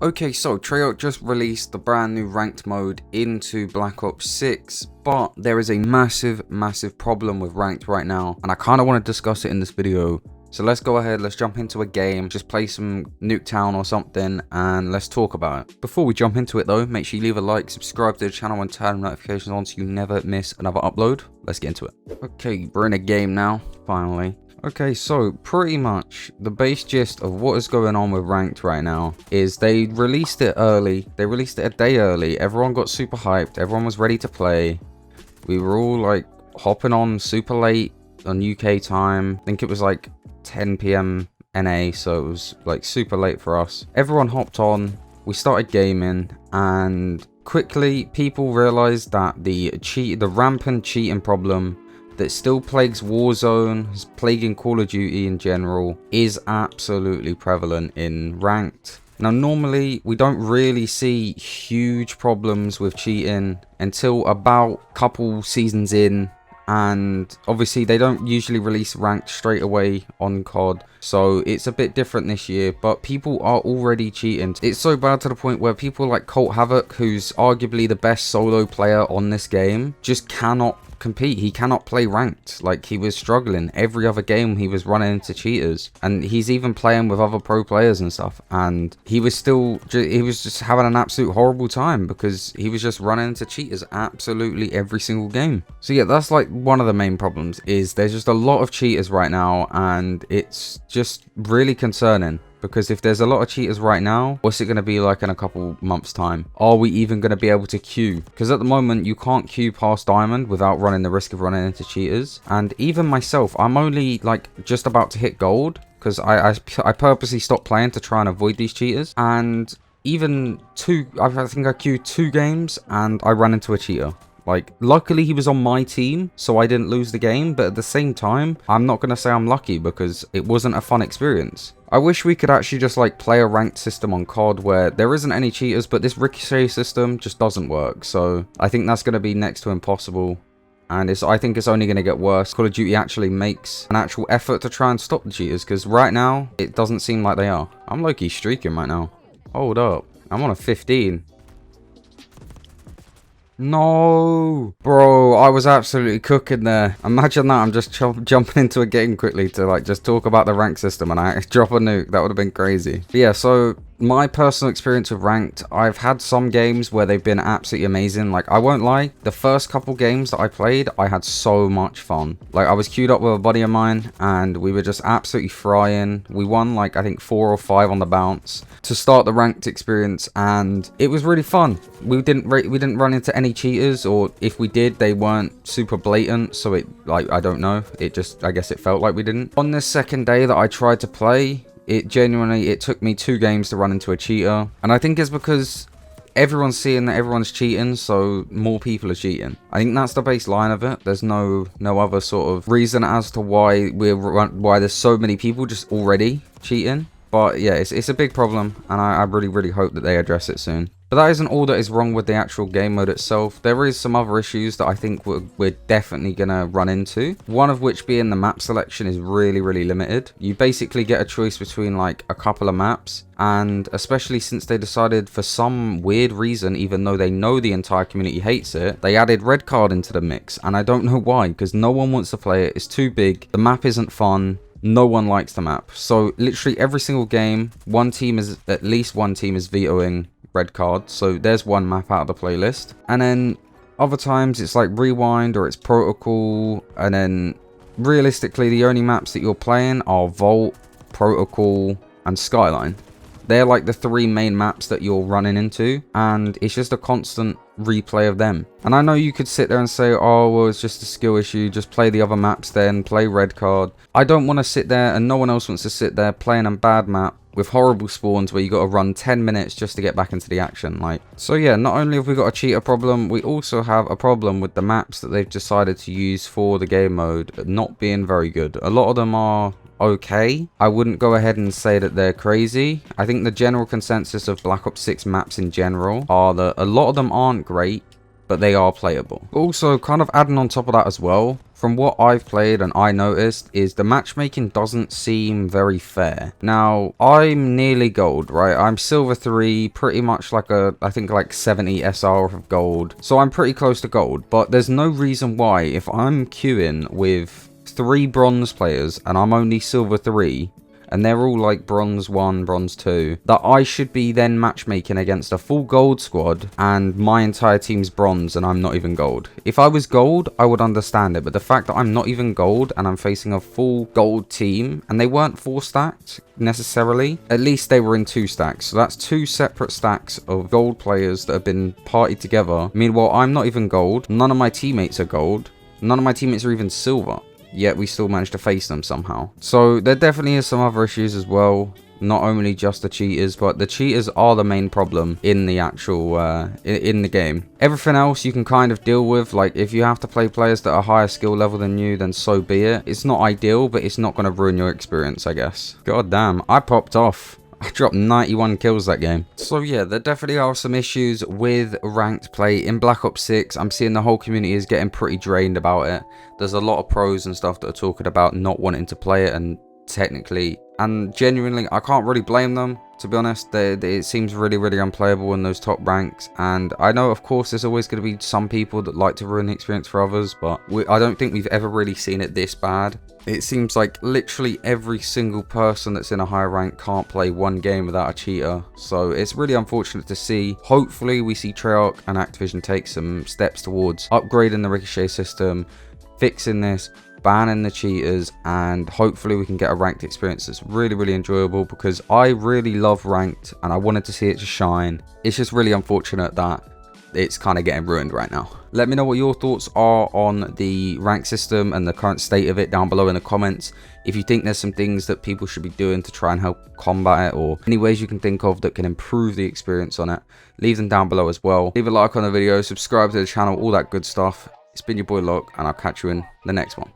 Okay, so Treyarch just released the brand new ranked mode into Black Ops 6, but there is a massive problem with ranked right now, and I kind of want to discuss it in this video. So let's go ahead, let's jump into a game, just play some Nuketown or something, and let's talk about it. Before we jump into it though, make sure you leave a like, subscribe to the channel, and turn notifications on so you never miss another upload. Let's get into it. Okay, we're in a game now, finally. Okay, so pretty much the base gist of what is going on with ranked right now is they released it early. They released it a day early. Everyone got super hyped. Everyone was ready to play. We were all like hopping on super late on UK time. I think it was like 10 PM NA, so it was like super late for us. Everyone hopped on. We started gaming, and quickly people realized that the rampant cheating problem that still plagues Warzone, is plaguing Call of Duty in general, is absolutely prevalent in ranked. Now normally we don't really see huge problems with cheating until about a couple seasons in, and obviously they don't usually release ranked straight away on COD, so it's a bit different this year, but people are already cheating. It's so bad to the point where people like Colt Havoc, who's arguably the best solo player on this game, just cannot compete. He cannot play ranked. Like, he was struggling every other game. He was running into cheaters, and he's even playing with other pro players and stuff, and he was just having an absolute horrible time because he was just running into cheaters absolutely every single game. So yeah, that's like one of the main problems, is there's just a lot of cheaters right now, and it's just really concerning. Because if there's a lot of cheaters right now, what's it going to be like in a couple months time? Are we even going to be able to queue? Because at the moment you can't queue past diamond without running the risk of running into cheaters. And even myself, I'm only like just about to hit gold because I purposely stopped playing to try and avoid these cheaters. And even I think I queued 2 games and I ran into a cheater. Like, luckily he was on my team, so I didn't lose the game, but at the same time, I'm not going to say I'm lucky because it wasn't a fun experience. I wish we could actually just like play a ranked system on COD where there isn't any cheaters, but this ricochet system just doesn't work, so I think that's going to be next to impossible. And I think it's only going to get worse. Call of Duty actually makes an actual effort to try and stop the cheaters, because right now, it doesn't seem like they are. I'm low-key streaking right now. Hold up. I'm on a 15. No, bro, I was absolutely cooking there. Imagine that. I'm just jumping into a game quickly to like just talk about the rank system and I drop a nuke. That would have been crazy. But yeah, so my personal experience with ranked, I've had some games where they've been absolutely amazing. Like, I won't lie, the first couple games that I played, I had so much fun. Like, I was queued up with a buddy of mine and we were just absolutely frying. We won like I think 4 or 5 on the bounce to start the ranked experience, and it was really fun. We didn't run into any cheaters, or if we did, they weren't super blatant, so it, like, I don't know, it just, I guess it felt like we didn't. On this second day that I tried to play, it took me 2 games to run into a cheater, and I think it's because everyone's seeing that everyone's cheating, so more people are cheating. I think that's the baseline of it. There's no other sort of reason as to why there's so many people just already cheating. But yeah, it's a big problem, and I really hope that they address it soon. But that isn't all that is wrong with the actual game mode itself. There is some other issues that I think we're definitely going to run into. One of which being the map selection is really limited. You basically get a choice between like a couple of maps. And especially since they decided for some weird reason, even though they know the entire community hates it, they added red card into the mix. And I don't know why, because no one wants to play it. It's too big. The map isn't fun. No one likes the map. So literally every single game, at least one team is vetoing red card. So there's one map out of the playlist. And then other times it's like rewind or it's protocol. And then realistically, the only maps that you're playing are Vault, Protocol, and Skyline. They're like the 3 main maps that you're running into, and it's just a constant replay of them. And I know you could sit there and say, oh, well, it's just a skill issue, just play the other maps then, play red card. I don't want to sit there, and no one else wants to sit there playing a bad map with horrible spawns where you got to run 10 minutes just to get back into the action. Like, so yeah, not only have we got a cheater problem, we also have a problem with the maps that they've decided to use for the game mode not being very good. A lot of them are okay. I wouldn't go ahead and say that they're crazy. I think the general consensus of Black Ops 6 maps in general are that a lot of them aren't great, but they are playable. Also, kind of adding on top of that as well, from what I've played and I noticed, is the matchmaking doesn't seem very fair. Now, I'm nearly gold, right? I'm silver 3, pretty much like I think like 70 SR of gold. So I'm pretty close to gold, but there's no reason why, if I'm queuing with 3 bronze players and I'm only silver 3, and they're all like bronze 1, bronze 2, that I should be then matchmaking against a full gold squad and my entire team's bronze and I'm not even gold. If I was gold, I would understand it, but the fact that I'm not even gold and I'm facing a full gold team, and they weren't 4 stacked necessarily, at least they were in 2 stacks, so that's 2 separate stacks of gold players that have been partied together. Meanwhile, I'm not even gold, none of my teammates are gold, none of my teammates are even silver, yet we still managed to face them somehow. So there definitely is some other issues as well, not only just the cheaters, but the cheaters are the main problem in the actual in the game. Everything else you can kind of deal with. Like, if you have to play players that are higher skill level than you, then so be it. It's not ideal, but it's not going to ruin your experience, I guess. God damn, I popped off. I dropped 91 kills that game. So yeah, there definitely are some issues with ranked play in Black Ops 6. I'm seeing the whole community is getting pretty drained about it. There's a lot of pros and stuff that are talking about not wanting to play it, and technically and genuinely, I can't really blame them, to be honest. It seems really unplayable in those top ranks, and I know of course there's always going to be some people that like to ruin the experience for others, but I don't think we've ever really seen it this bad. It seems like literally every single person that's in a higher rank can't play one game without a cheater, so it's really unfortunate to see. Hopefully we see Treyarch and Activision take some steps towards upgrading the ricochet system, fixing this, banning the cheaters, and hopefully we can get a ranked experience that's really enjoyable, because I really love ranked and I wanted to see it just shine. It's just really unfortunate that it's kind of getting ruined right now. Let me know what your thoughts are on the rank system and the current state of it down below in the comments. If you think there's some things that people should be doing to try and help combat it, or any ways you can think of that can improve the experience on it, leave them down below as well. Leave a like on the video, subscribe to the channel, all that good stuff. It's been your boy Locke, and I'll catch you in the next one.